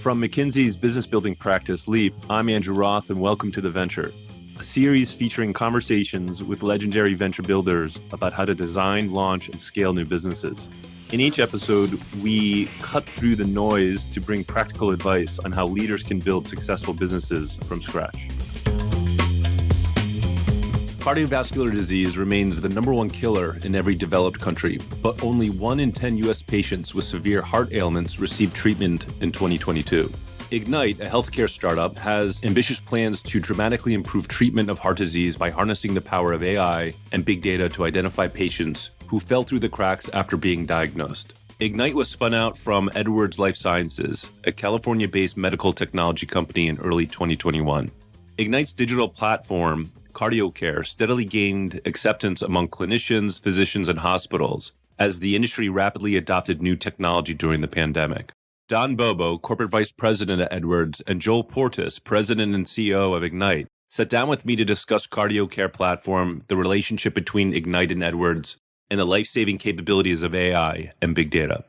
From McKinsey's business building practice, Leap, I'm Andrew Roth, and welcome to The Venture, a series featuring conversations with legendary venture builders about how to design, launch, and scale new businesses. In each episode, we cut through the noise to bring practical advice on how leaders can build successful businesses from scratch. Cardiovascular disease remains the number one killer in every developed country, but only 1 in 10 U.S. patients with severe heart ailments receive treatment in 2022. Ignite, a healthcare startup, has ambitious plans to dramatically improve treatment of heart disease by harnessing the power of AI and big data to identify patients who fell through the cracks after being diagnosed. Ignite was spun out from Edwards Lifesciences, a California-based medical technology company, in early 2021. Ignite's digital platform, CardioCare, steadily gained acceptance among clinicians, physicians, and hospitals as the industry rapidly adopted new technology during the pandemic. Don Bobo, corporate vice president at Edwards, and Joel Portice, president and CEO of Ignite, sat down with me to discuss CardioCare platform, the relationship between Ignite and Edwards, and the life-saving capabilities of AI and big data.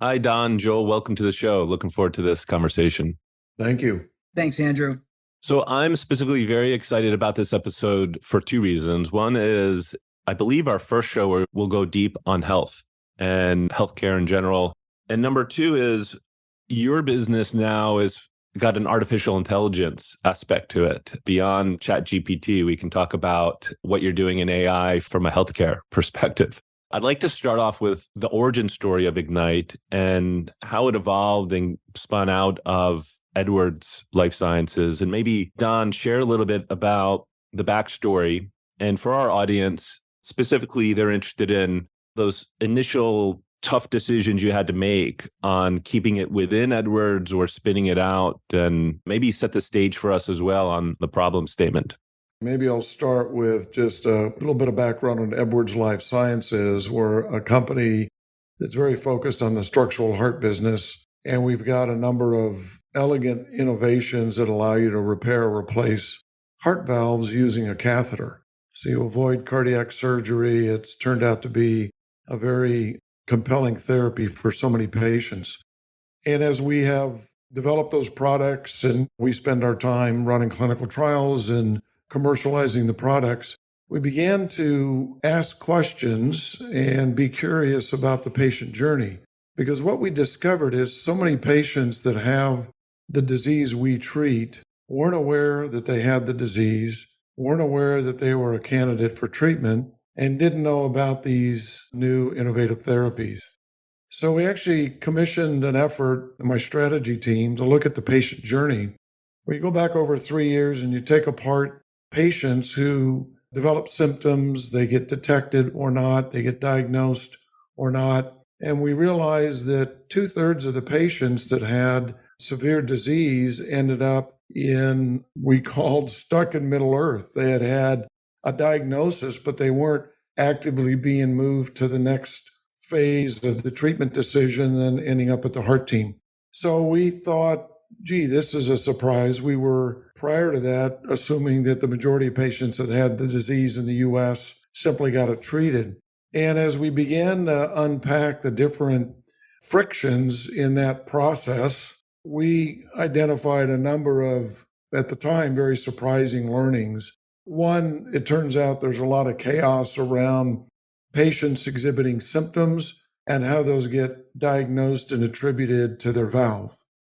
Hi, Don, Joel, welcome to the show. Looking forward to this conversation. Thank you. Thanks, Andrew. So I'm specifically very excited about this episode for two reasons. One is I believe our first show will go deep on health and healthcare in general. And number two is your business now has got an artificial intelligence aspect to it. Beyond ChatGPT, we can talk about what you're doing in AI from a healthcare perspective. I'd like to start off with the origin story of Ignite and how it evolved and spun out of Edwards Lifesciences. And maybe, Don, share a little bit about the backstory. And for our audience, specifically, they're interested in those initial tough decisions you had to make on keeping it within Edwards or spinning it out, and maybe set the stage for us as well on the problem statement. Maybe I'll start with just a little bit of background on Edwards Lifesciences. We're a company that's very focused on the structural heart business, and we've got a number of elegant innovations that allow you to repair or replace heart valves using a catheter. So you avoid cardiac surgery. It's turned out to be a very compelling therapy for so many patients. And as we have developed those products and we spend our time running clinical trials and commercializing the products, we began to ask questions and be curious about the patient journey. Because what we discovered is so many patients that have the disease we treat weren't aware that they had the disease, weren't aware that they were a candidate for treatment, and didn't know about these new innovative therapies. So we actually commissioned an effort in my strategy team to look at the patient journey, where you go back over 3 years and you take apart patients who develop symptoms, they get detected or not, they get diagnosed or not. And we realized that 2/3 of the patients that had severe disease ended up we called stuck in Middle Earth. They had had a diagnosis, but they weren't actively being moved to the next phase of the treatment decision and ending up at the heart team. So we thought, gee, this is a surprise. We were, prior to that, assuming that the majority of patients that had the disease in the U.S. simply got it treated. And as we began to unpack the different frictions in that process, we identified a number of, at the time, very surprising learnings. One, it turns out there's a lot of chaos around patients exhibiting symptoms and how those get diagnosed and attributed to their valve.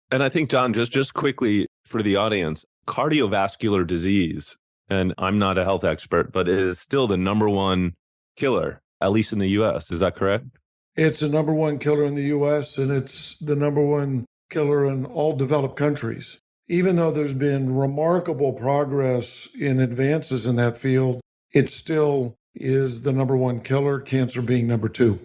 And I think, Don, just quickly for the audience, cardiovascular disease, and I'm not a health expert, but it is still the number one killer, at least in the U.S. Is that correct? It's the number one killer in the U.S., and it's the number one killer in all developed countries. Even though there's been remarkable progress in advances in that field, it still is the number one killer, cancer being number two.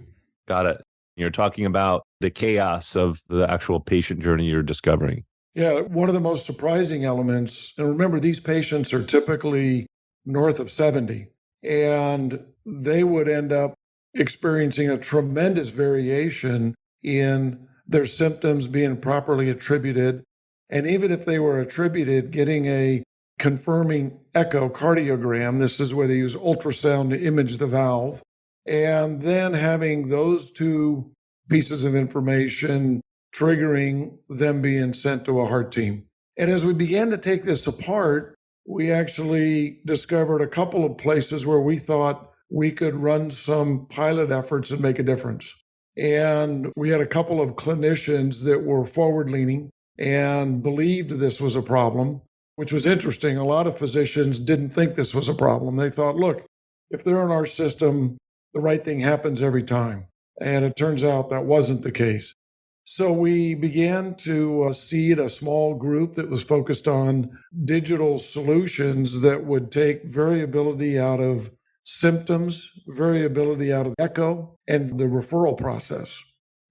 Got it. You're talking about the chaos of the actual patient journey you're discovering. Yeah, one of the most surprising elements, and remember, these patients are typically north of 70, and they would end up experiencing a tremendous variation in their symptoms being properly attributed. And even if they were attributed, getting a confirming echocardiogram, this is where they use ultrasound to image the valve, and then having those two pieces of information triggering them being sent to a heart team. And as we began to take this apart, we actually discovered a couple of places where we thought we could run some pilot efforts and make a difference. And we had a couple of clinicians that were forward leaning and believed this was a problem, which was interesting. A lot of physicians didn't think this was a problem. They thought, look, if they're in our system, the right thing happens every time. And it turns out that wasn't the case. So we began to seed a small group that was focused on digital solutions that would take variability out of symptoms, variability out of echo, and the referral process.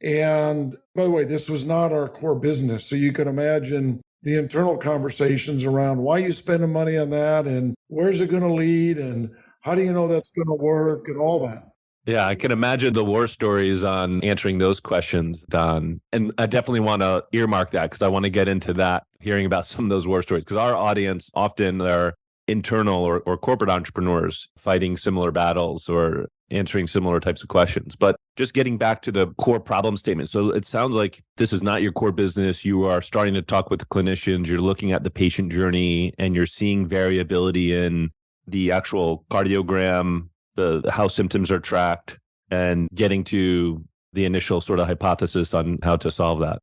And by the way, this was not our core business. So you can imagine the internal conversations around why are you spending money on that and where's it going to lead and how do you know that's going to work and all that. Yeah, I can imagine the war stories on answering those questions, Don. And I definitely want to earmark that because I want to get into that, hearing about some of those war stories. Because our audience often are internal or corporate entrepreneurs fighting similar battles or answering similar types of questions. But just getting back to the core problem statement. So it sounds like this is not your core business. You are starting to talk with clinicians. You're looking at the patient journey and you're seeing variability in the actual cardiogram, the how symptoms are tracked, and getting to the initial sort of hypothesis on how to solve that.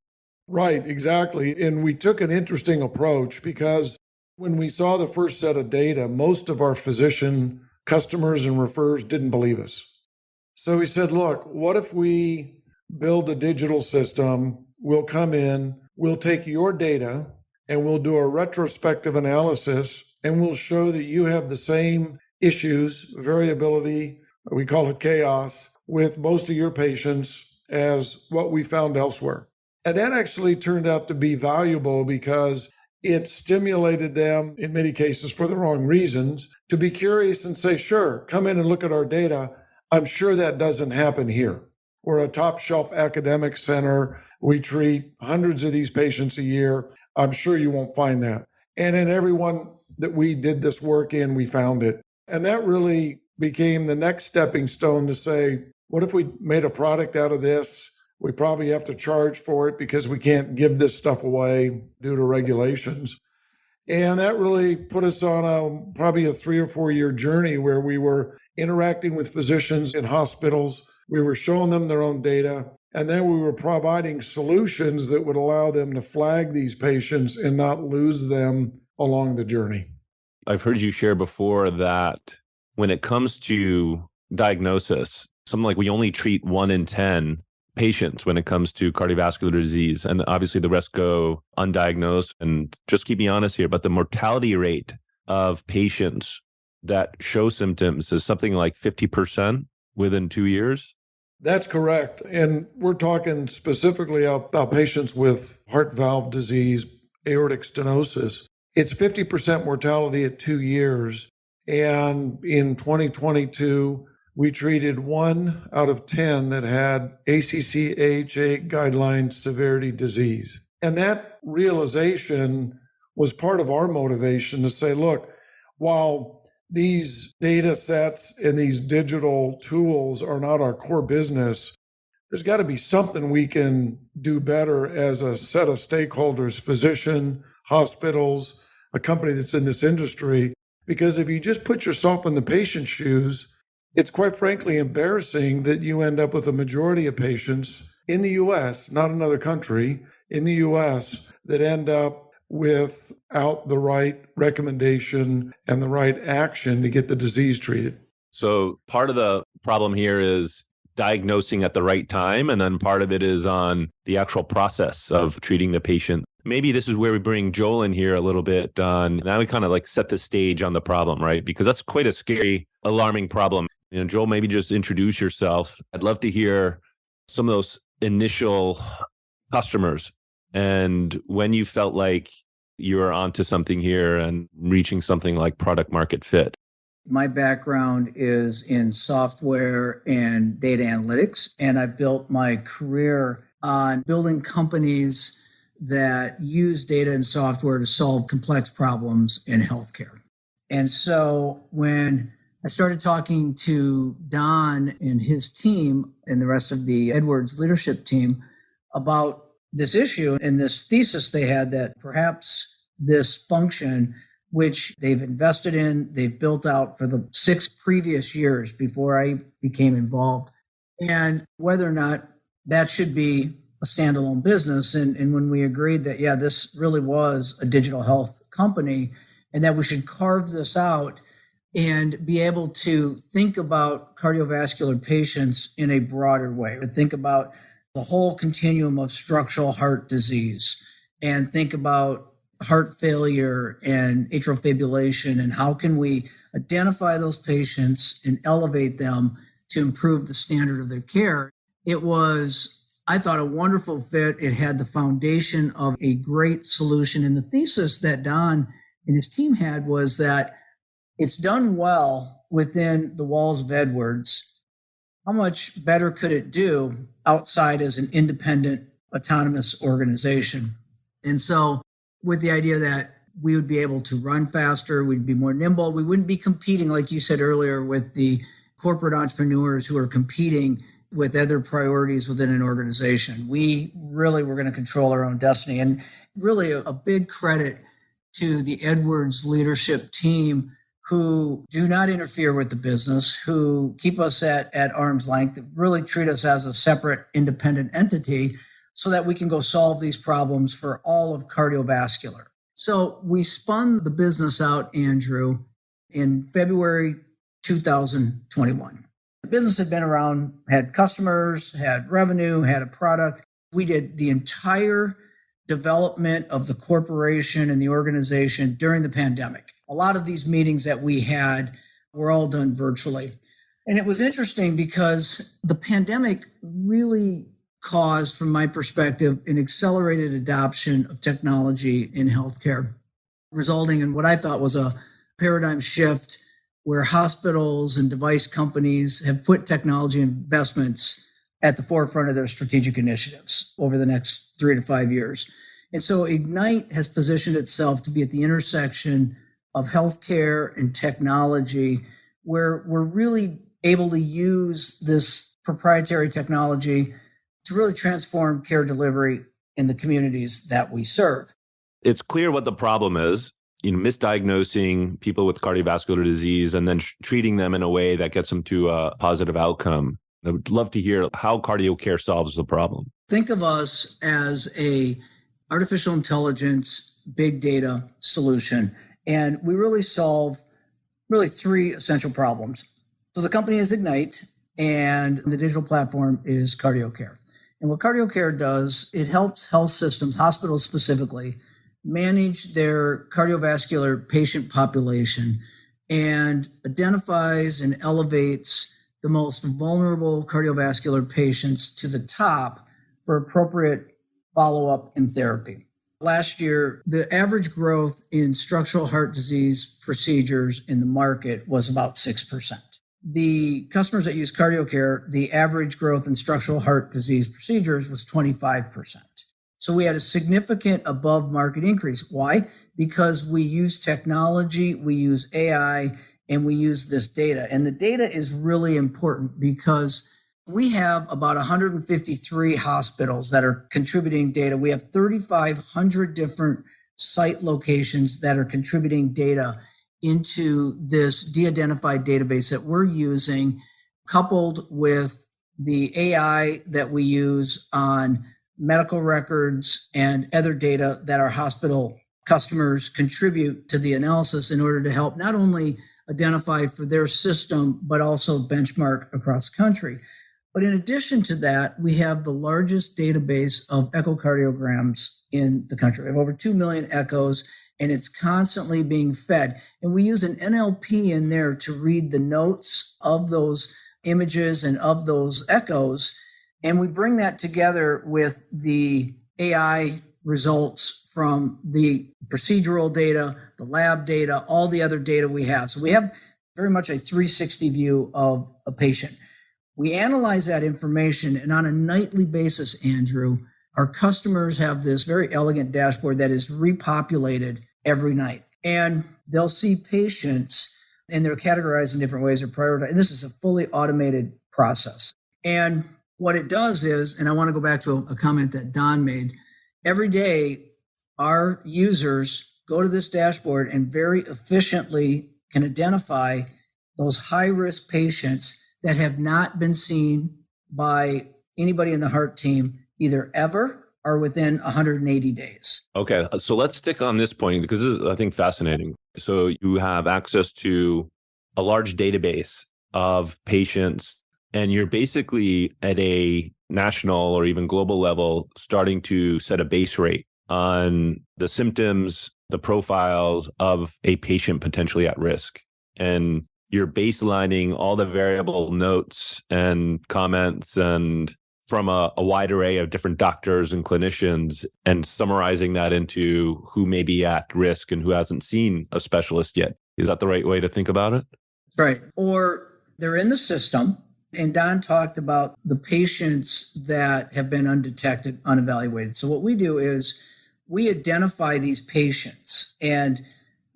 Right, exactly. And we took an interesting approach because when we saw the first set of data, most of our physician customers and referrers didn't believe us. So we said, look, what if we build a digital system? We'll come in, we'll take your data, and we'll do a retrospective analysis, and we'll show that you have the same issues, variability, we call it chaos, with most of your patients as what we found elsewhere. And that actually turned out to be valuable because it stimulated them, in many cases for the wrong reasons, to be curious and say, sure, come in and look at our data. I'm sure that doesn't happen here. We're a top shelf academic center. We treat hundreds of these patients a year. I'm sure you won't find that. And in everyone that we did this work in, we found it. And that really became the next stepping stone to say, what if we made a product out of this? We probably have to charge for it because we can't give this stuff away due to regulations. And that really put us on probably a 3 or 4 year journey where we were interacting with physicians in hospitals. We were showing them their own data. And then we were providing solutions that would allow them to flag these patients and not lose them along the journey. I've heard you share before that when it comes to diagnosis, something like we only treat 1 in 10 patients when it comes to cardiovascular disease. And obviously the rest go undiagnosed. And just keep me honest here, but the mortality rate of patients that show symptoms is something like 50% within 2 years. That's correct. And we're talking specifically about patients with heart valve disease, aortic stenosis. It's 50% mortality at 2 years. And in 2022, we treated 1 out of 10 that had ACC/AHA guideline severity disease. And that realization was part of our motivation to say, look, while these data sets and these digital tools are not our core business, there's got to be something we can do better as a set of stakeholders, physician, hospitals, a company that's in this industry. Because if you just put yourself in the patient's shoes, it's quite frankly embarrassing that you end up with a majority of patients in the US, not another country, in the US that end up without the right recommendation and the right action to get the disease treated. So part of the problem here is diagnosing at the right time. And then part of it is on the actual process of treating the patient. Maybe this is where we bring Joel in here a little bit on, now we kind of like set the stage on the problem, right? Because that's quite a scary, alarming problem. Joel, maybe just introduce yourself. I'd love to hear some of those initial customers and when you felt like you were onto something here and reaching something like product market fit. My background is in software and data analytics, and I've built my career on building companies that use data and software to solve complex problems in healthcare. And so when I started talking to Don and his team and the rest of the Edwards leadership team about this issue and this thesis they had that perhaps this function, which they've invested in, they've built out for the 6 previous years before I became involved, and whether or not that should be a standalone business. And when we agreed that, yeah, this really was a digital health company and that we should carve this out and be able to think about cardiovascular patients in a broader way, to think about the whole continuum of structural heart disease and think about heart failure and atrial fibrillation and how can we identify those patients and elevate them to improve the standard of their care. It was, I thought, a wonderful fit. It had the foundation of a great solution. And the thesis that Don and his team had was that it's done well within the walls of Edwards. How much better could it do outside as an independent, autonomous organization? And so with the idea that we would be able to run faster, we'd be more nimble, we wouldn't be competing, like you said earlier, with the corporate entrepreneurs who are competing with other priorities within an organization. We really were going to control our own destiny. And really a big credit to the Edwards leadership team who do not interfere with the business, who keep us at arm's length, really treat us as a separate independent entity so that we can go solve these problems for all of cardiovascular. So we spun the business out, Andrew, in February 2021. The business had been around, had customers, had revenue, had a product. We did the entire development of the corporation and the organization during the pandemic. A lot of these meetings that we had were all done virtually. And it was interesting because the pandemic really caused, from my perspective, an accelerated adoption of technology in healthcare, resulting in what I thought was a paradigm shift where hospitals and device companies have put technology investments at the forefront of their strategic initiatives over the next 3 to 5 years. And so Ignite has positioned itself to be at the intersection of healthcare and technology, where we're really able to use this proprietary technology to really transform care delivery in the communities that we serve. It's clear what the problem is, misdiagnosing people with cardiovascular disease and then treating them in a way that gets them to a positive outcome. I would love to hear how cardio care solves the problem. Think of us as a artificial intelligence, big data solution. And we really solve 3 essential problems. So the company is Ignite and the digital platform is cardio care. And what cardio care does, it helps health systems, hospitals specifically, manage their cardiovascular patient population and identifies and elevates the most vulnerable cardiovascular patients to the top for appropriate follow-up and therapy. Last year, the average growth in structural heart disease procedures in the market was about 6%. The customers that use cardio care, the average growth in structural heart disease procedures was 25%. So we had a significant above market increase. Why? Because we use technology, we use AI, and we use this data. And the data is really important because we have about 153 hospitals that are contributing data. We have 3,500 different site locations that are contributing data into this de-identified database that we're using, coupled with the AI that we use on medical records and other data that our hospital customers contribute to the analysis in order to help not only identify for their system, but also benchmark across the country. But in addition to that, we have the largest database of echocardiograms in the country. We have over 2 million echoes, and it's constantly being fed. And we use an NLP in there to read the notes of those images and of those echoes. And we bring that together with the AI results from the procedural data, the lab data, all the other data we have. So we have very much a 360 view of a patient. We analyze that information, and on a nightly basis, Andrew, our customers have this very elegant dashboard that is repopulated every night. And they'll see patients, and they're categorized in different ways or prioritized. And this is a fully automated process. And What it does is, and I want to go back to a comment that Don made, every day our users go to this dashboard and very efficiently can identify those high-risk patients that have not been seen by anybody in the heart team either ever or within 180 days. Okay, so let's stick on this point because this is, I think, fascinating. So you have access to a large database of patients, and you're basically at a national or even global level starting to set a base rate on the symptoms, the profiles of a patient potentially at risk. And you're baselining all the variable notes and comments and from a wide array of different doctors and clinicians and summarizing that into who may be at risk and who hasn't seen a specialist yet. Is that the right way to think about it? Right. Or they're in the system. And Don talked about the patients that have been undetected, unevaluated. So what we do is we identify these patients and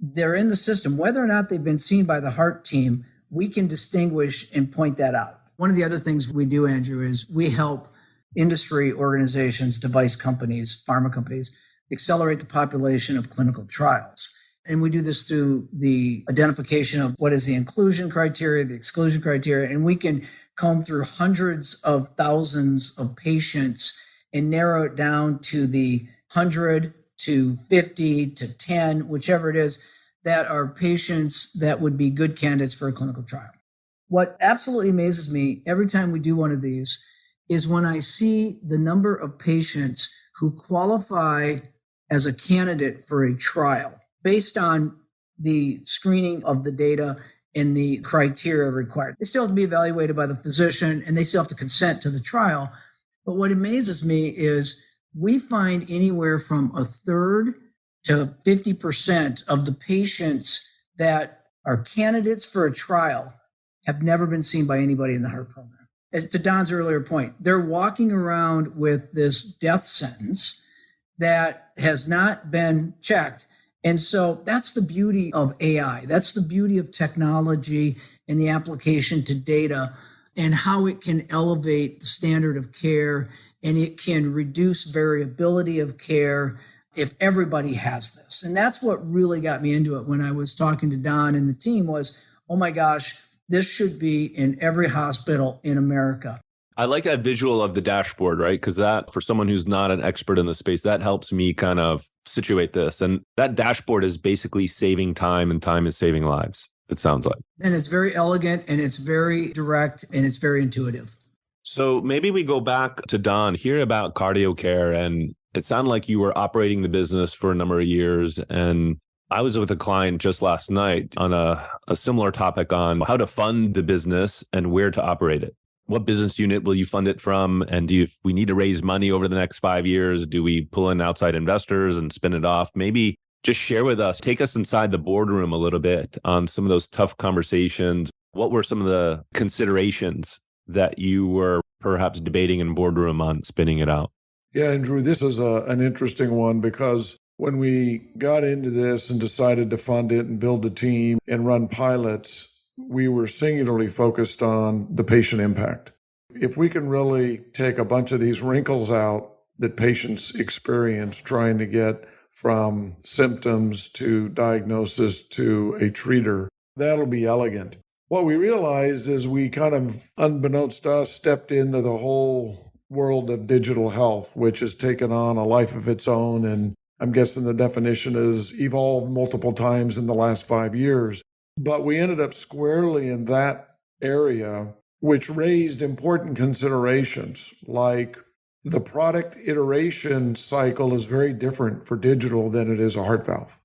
they're in the system. Whether or not they've been seen by the heart team, we can distinguish and point that out. One of the other things we do, Andrew, is we help industry organizations, device companies, pharma companies, accelerate the population of clinical trials. And we do this through the identification of what is the inclusion criteria, the exclusion criteria, and we can comb through hundreds of thousands of patients and narrow it down to the 100 to 50 to 10, whichever it is, that are patients that would be good candidates for a clinical trial. What absolutely amazes me every time we do one of these is when I see the number of patients who qualify as a candidate for a trial based on the screening of the data and the criteria required. They still have to be evaluated by the physician and they still have to consent to the trial. But what amazes me is we find anywhere from a third to 50% of the patients that are candidates for a trial have never been seen by anybody in the heart program. As to Don's earlier point, they're walking around with this death sentence that has not been checked. And so that's the beauty of AI. That's the beauty of technology and the application to data and how it can elevate the standard of care and it can reduce variability of care if everybody has this. And that's what really got me into it when I was talking to Don and the team was, oh my gosh, this should be in every hospital in America. I like that visual of the dashboard, right? Because that, for someone who's not an expert in the space, that helps me kind of situate this. And that dashboard is basically saving time, and time is saving lives, it sounds like. And it's very elegant, and it's very direct, and it's very intuitive. So maybe we go back to Don, hear about cardio care. And it sounded like you were operating the business for a number of years. And I was with a client just last night on a similar topic on how to fund the business and where to operate it. What business unit will you fund it from? And if we need to raise money over the next 5 years, do we pull in outside investors and spin it off? Maybe just share with us, take us inside the boardroom a little bit on some of those tough conversations. What were some of the considerations that you were perhaps debating in boardroom on spinning it out? Yeah, Andrew, this is an interesting one because when we got into this and decided to fund it and build a team and run pilots, we were singularly focused on the patient impact. If we can really take a bunch of these wrinkles out that patients experience trying to get from symptoms to diagnosis to a treater, that'll be elegant. What we realized is we kind of, unbeknownst to us, stepped into the whole world of digital health, which has taken on a life of its own. And I'm guessing the definition has evolved multiple times in the last 5 years. But we ended up squarely in that area, which raised important considerations like the product iteration cycle is very different for digital than it is a heart valve.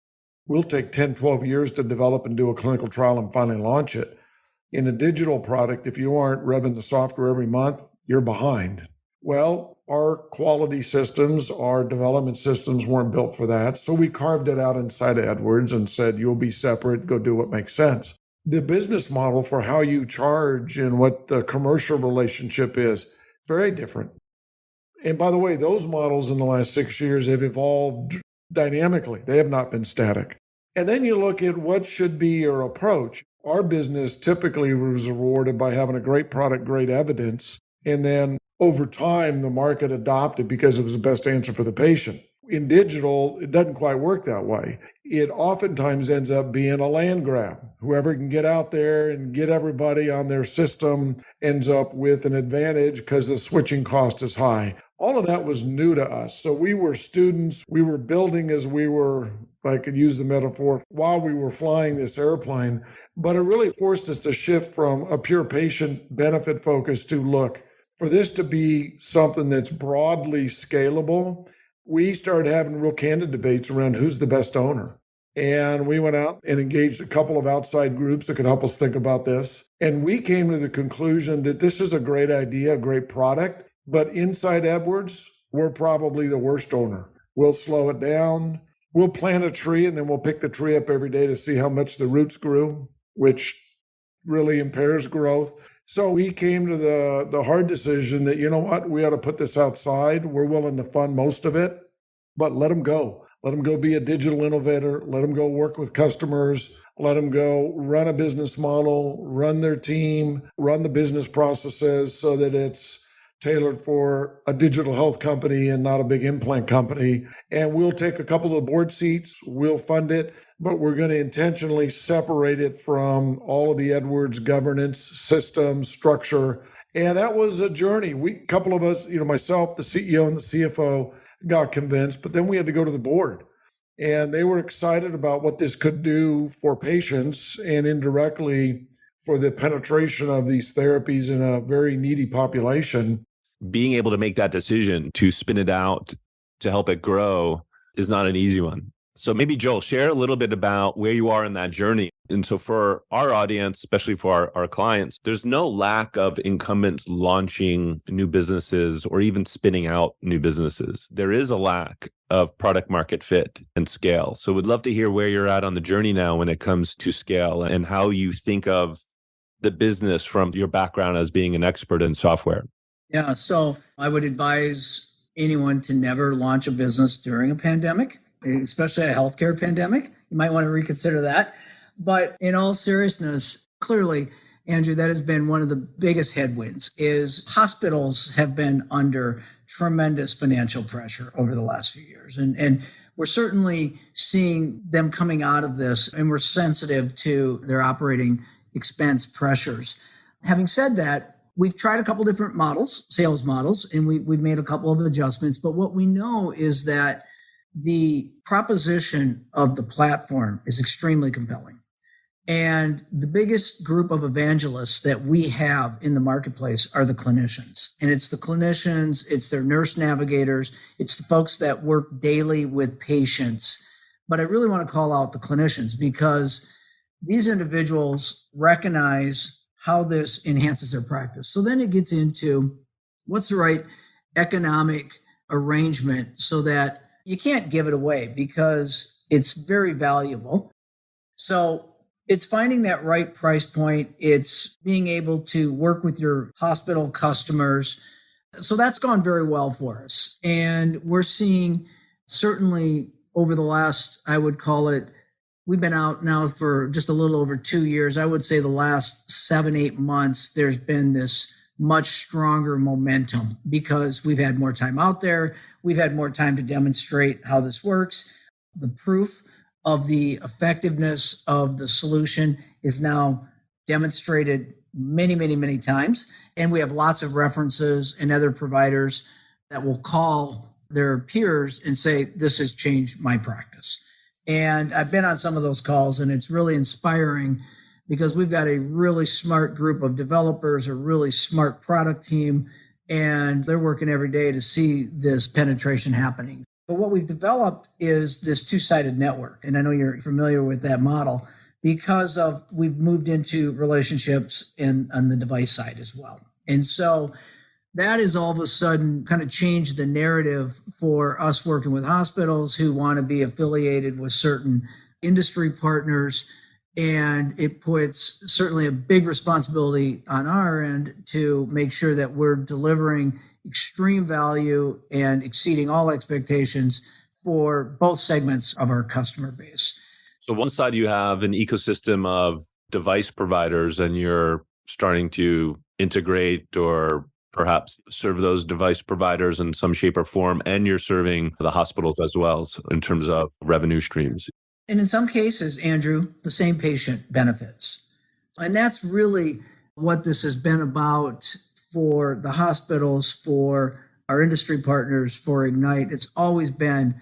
We'll take 10, 12 years to develop and do a clinical trial and finally launch it. In a digital product, if you aren't revving the software every month, you're behind. Well, our quality systems, our development systems weren't built for that. So we carved it out inside of Edwards and said, you'll be separate, go do what makes sense. The business model for how you charge and what the commercial relationship is, very different. And by the way, those models in the last 6 years have evolved dynamically. They have not been static. And then you look at what should be your approach. Our business typically was rewarded by having a great product, great evidence, and then over time, the market adopted because it was the best answer for the patient. In digital, it doesn't quite work that way. It oftentimes ends up being a land grab. Whoever can get out there and get everybody on their system ends up with an advantage because the switching cost is high. All of that was new to us. So we were students. We were building as we were, if I could use the metaphor, while we were flying this airplane. But it really forced us to shift from a pure patient benefit focus to, look, for this to be something that's broadly scalable, we started having real candid debates around who's the best owner. And we went out and engaged a couple of outside groups that could help us think about this. And we came to the conclusion that this is a great idea, a great product, but inside Edwards, we're probably the worst owner. We'll slow it down. We'll plant a tree and then we'll pick the tree up every day to see how much the roots grew, which really impairs growth. So we came to the hard decision that, you know what, we ought to put this outside. We're willing to fund most of it, but let them go. Let them go be a digital innovator. Let them go work with customers. Let them go run a business model, run their team, run the business processes so that it's tailored for a digital health company and not a big implant company. And we'll take a couple of board seats, we'll fund it, but we're going to intentionally separate it from all of the Edwards governance system structure. And that was a journey. A couple of us, myself, the CEO and the CFO got convinced, but then we had to go to the board. And they were excited about what this could do for patients and indirectly for the penetration of these therapies in a very needy population. Being able to make that decision to spin it out, to help it grow, is not an easy one. So maybe, Joel, share a little bit about where you are in that journey. And so for our audience, especially for our clients, there's no lack of incumbents launching new businesses or even spinning out new businesses. There is a lack of product market fit and scale. So we'd love to hear where you're at on the journey now when it comes to scale and how you think of the business from your background as being an expert in software. Yeah, so I would advise anyone to never launch a business during a pandemic, especially a healthcare pandemic. You might want to reconsider that. But in all seriousness, clearly, Andrew, that has been one of the biggest headwinds is hospitals have been under tremendous financial pressure over the last few years. And we're certainly seeing them coming out of this, and we're sensitive to their operating expense pressures. Having said that, we've tried a couple different models, sales models, and we've made a couple of adjustments. But what we know is that the proposition of the platform is extremely compelling. And the biggest group of evangelists that we have in the marketplace are the clinicians. And it's the clinicians, it's their nurse navigators, it's the folks that work daily with patients. But I really want to call out the clinicians because these individuals recognize how this enhances their practice. So then it gets into what's the right economic arrangement so that you can't give it away because it's very valuable. So it's finding that right price point. It's being able to work with your hospital customers. So that's gone very well for us. And we're seeing certainly over the last, I would call it, we've been out now for just a little over 2 years. I would say the last 7-8 months, there's been this much stronger momentum because we've had more time out there. We've had more time to demonstrate how this works. The proof of the effectiveness of the solution is now demonstrated many, many, many times. And we have lots of references and other providers that will call their peers and say, this has changed my practice. And I've been on some of those calls, and it's really inspiring because we've got a really smart group of developers, a really smart product team, and they're working every day to see this penetration happening. But what we've developed is this two-sided network. And I know you're familiar with that model because we've moved into relationships on the device side as well. And so that is all of a sudden kind of changed the narrative for us working with hospitals who want to be affiliated with certain industry partners. And it puts certainly a big responsibility on our end to make sure that we're delivering extreme value and exceeding all expectations for both segments of our customer base. So one side you have an ecosystem of device providers and you're starting to integrate or perhaps serve those device providers in some shape or form, and you're serving the hospitals as well in terms of revenue streams. And in some cases, Andrew, the same patient benefits. And that's really what this has been about for the hospitals, for our industry partners, for Ignite. It's always been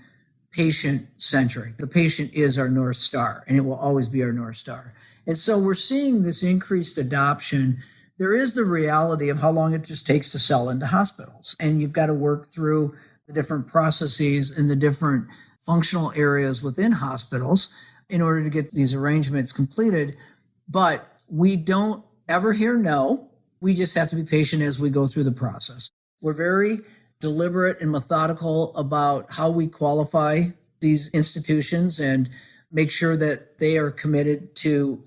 patient-centric. The patient is our North Star, and it will always be our North Star. And so we're seeing this increased adoption. There is the reality of how long it just takes to sell into hospitals. And you've got to work through the different processes and the different functional areas within hospitals in order to get these arrangements completed. But we don't ever hear no. We just have to be patient as we go through the process. We're very deliberate and methodical about how we qualify these institutions and make sure that they are committed to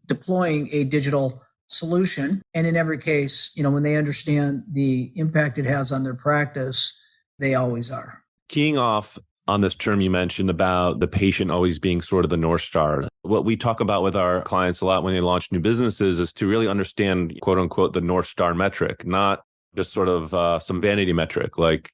deploying a digital solution. And in every case, when they understand the impact it has on their practice, they always are. Keying off on this term you mentioned about the patient always being sort of the North Star. What we talk about with our clients a lot when they launch new businesses is to really understand, quote unquote, the North Star metric, not just sort of some vanity metric like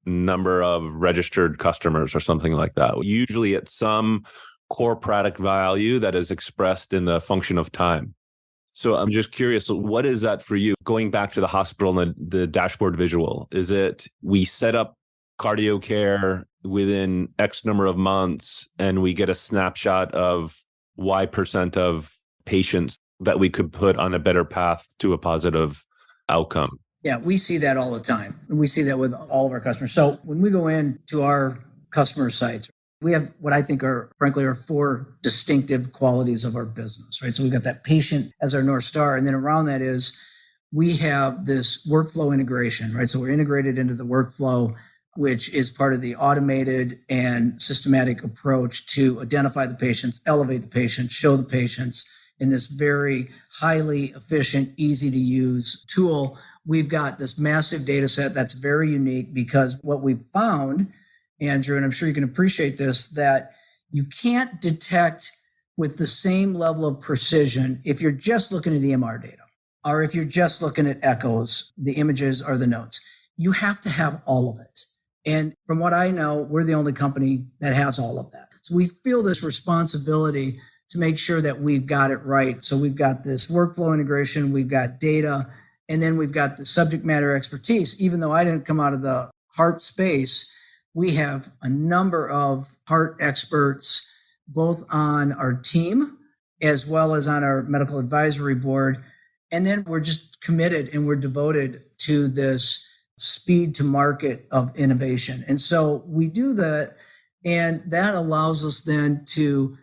number of registered customers or something like that. Usually it's some core product value that is expressed in the function of time. So I'm just curious, what is that for you? Going back to the hospital and the dashboard visual, is it we set up cardio care within X number of months and we get a snapshot of Y% of patients that we could put on a better path to a positive outcome? Yeah, we see that all the time. And we see that with all of our customers. So when we go into our customer sites, we have what I think are, frankly, are four distinctive qualities of our business, right? So we've got that patient as our North Star. And then around that is we have this workflow integration, right? So we're integrated into the workflow, which is part of the automated and systematic approach to identify the patients, elevate the patients, show the patients in this very highly efficient, easy to use tool. We've got this massive data set that's very unique because what we've found, Andrew, and I'm sure you can appreciate this, that you can't detect with the same level of precision if you're just looking at EMR data or if you're just looking at echoes, the images or the notes. You have to have all of it. And from what I know, we're the only company that has all of that. So we feel this responsibility to make sure that we've got it right. So we've got this workflow integration, we've got data, and then we've got the subject matter expertise. Even though I didn't come out of the heart space, we have a number of heart experts, both on our team as well as on our medical advisory board. And then we're just committed and we're devoted to this speed to market of innovation. And so we do that, and that allows us then to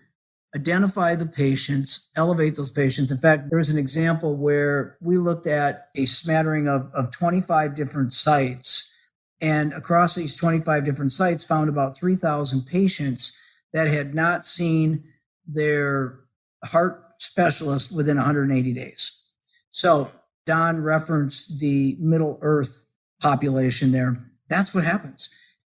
identify the patients, elevate those patients. In fact, there's an example where we looked at a smattering of 25 different sites, and across these 25 different sites found about 3,000 patients that had not seen their heart specialist within 180 days. So Don referenced the Middle Earth population there. That's what happens.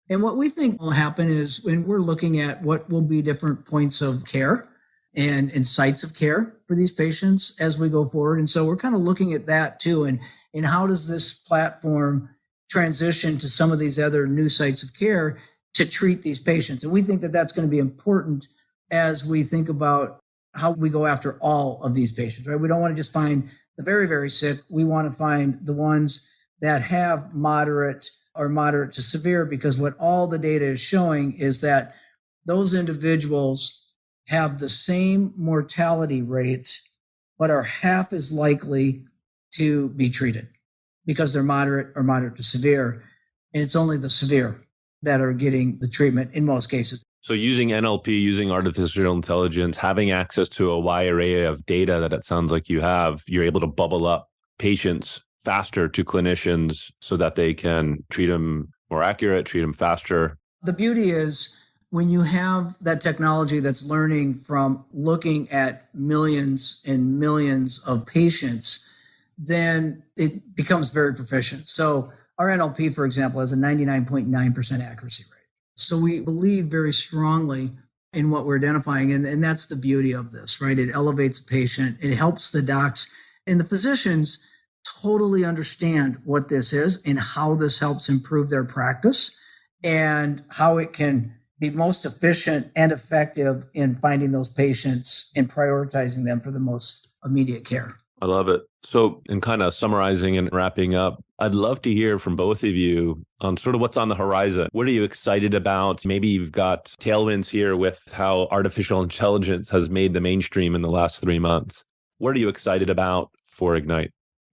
And what we think will happen is when we're looking at what will be different points of care and sites of care for these patients as we go forward. And so we're kind of looking at that too. And how does this platform transition to some of these other new sites of care to treat these patients? And we think that that's going to be important as we think about how we go after all of these patients, right? We don't want to just find the very, very sick. We want to find the ones that have moderate or moderate to severe, because what all the data is showing is that those individuals have the same mortality rate, but are half as likely to be treated because they're moderate or moderate to severe. And it's only the severe that are getting the treatment in most cases. So using NLP, using artificial intelligence, having access to a wide array of data that it sounds like you have, you're able to bubble up patients faster to clinicians so that they can treat them more accurate, treat them faster. The beauty is when you have that technology that's learning from looking at millions and millions of patients, then it becomes very proficient. So our NLP, for example, has a 99.9% accuracy rate. So we believe very strongly in what we're identifying. And that's the beauty of this, right? It elevates the patient. It helps the docs and the physicians. totally understand what this is and how this helps improve their practice and how it can be most efficient and effective in finding those patients and prioritizing them for the most immediate care. I love it. So, in kind of summarizing and wrapping up, I'd love to hear from both of you on sort of what's on the horizon. What are you excited about? Maybe you've got tailwinds here with how artificial intelligence has made the mainstream in the last 3 months. What are you excited about for Ignite?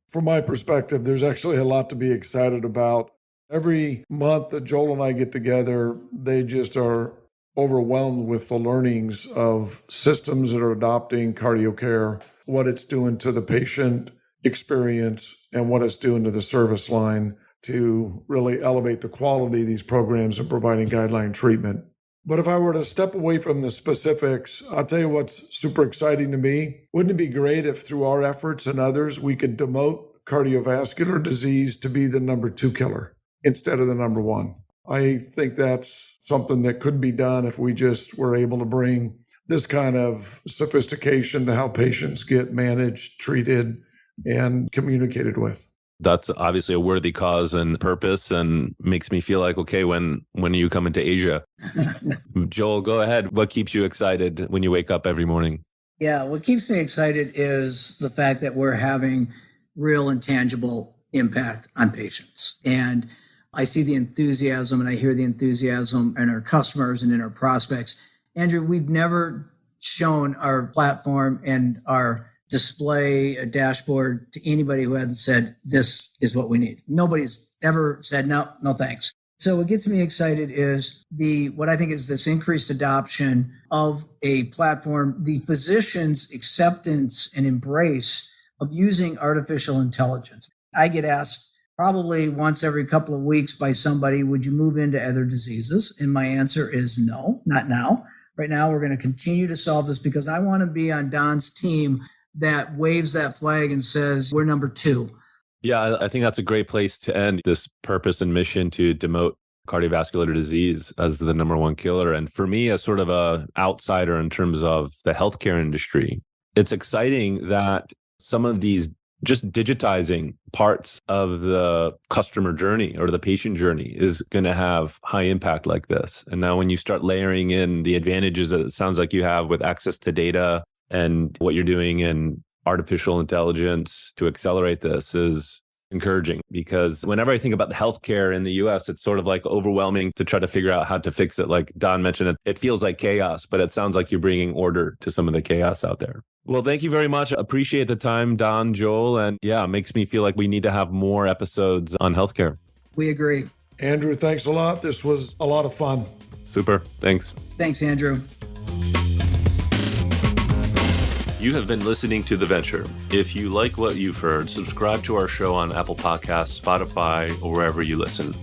From my perspective, there's actually a lot to be excited about. Every month that Joel and I get together, they just are overwhelmed with the learnings of systems that are adopting cardio care, what it's doing to the patient experience, and what it's doing to the service line to really elevate the quality of these programs and providing guideline treatment. But if I were to step away from the specifics, I'll tell you what's super exciting to me. Wouldn't it be great if through our efforts and others, we could demote cardiovascular disease to be the number 2 killer instead of the number 1? I think that's something that could be done if we just were able to bring this kind of sophistication to how patients get managed, treated, and communicated with. That's obviously a worthy cause and purpose, and makes me feel like, okay, when are you coming to Asia? Joel, go ahead. What keeps you excited when you wake up every morning? Yeah, what keeps me excited is the fact that we're having real and tangible impact on patients. And I see the enthusiasm and I hear the enthusiasm in our customers and in our prospects. Andrew, we've never shown our platform and our display a dashboard to anybody who hasn't said, this is what we need. Nobody's ever said, no thanks. So what gets me excited is what I think is this increased adoption of a platform, the physician's acceptance and embrace of using artificial intelligence. I get asked probably once every couple of weeks by somebody, would you move into other diseases? And my answer is no, not now. Right now, we're going to continue to solve this because I want to be on Don's team that waves that flag and says, we're number 2. Yeah, I think that's a great place to end this purpose and mission to demote cardiovascular disease as the number 1 killer. And for me, as sort of an outsider in terms of the healthcare industry, it's exciting that some of these just digitizing parts of the customer journey or the patient journey is going to have high impact like this. And now when you start layering in the advantages that it sounds like you have with access to data and what you're doing in artificial intelligence to accelerate this is encouraging, because whenever I think about the healthcare in the US, it's sort of like overwhelming to try to figure out how to fix it. Like Don mentioned, it feels like chaos, but it sounds like you're bringing order to some of the chaos out there. Well, thank you very much. Appreciate the time, Don, Joel. And yeah, it makes me feel like we need to have more episodes on healthcare. We agree. Andrew, thanks a lot. This was a lot of fun. Super. Thanks. Thanks, Andrew. You have been listening to The Venture. If you like what you've heard, subscribe to our show on Apple Podcasts, Spotify, or wherever you listen.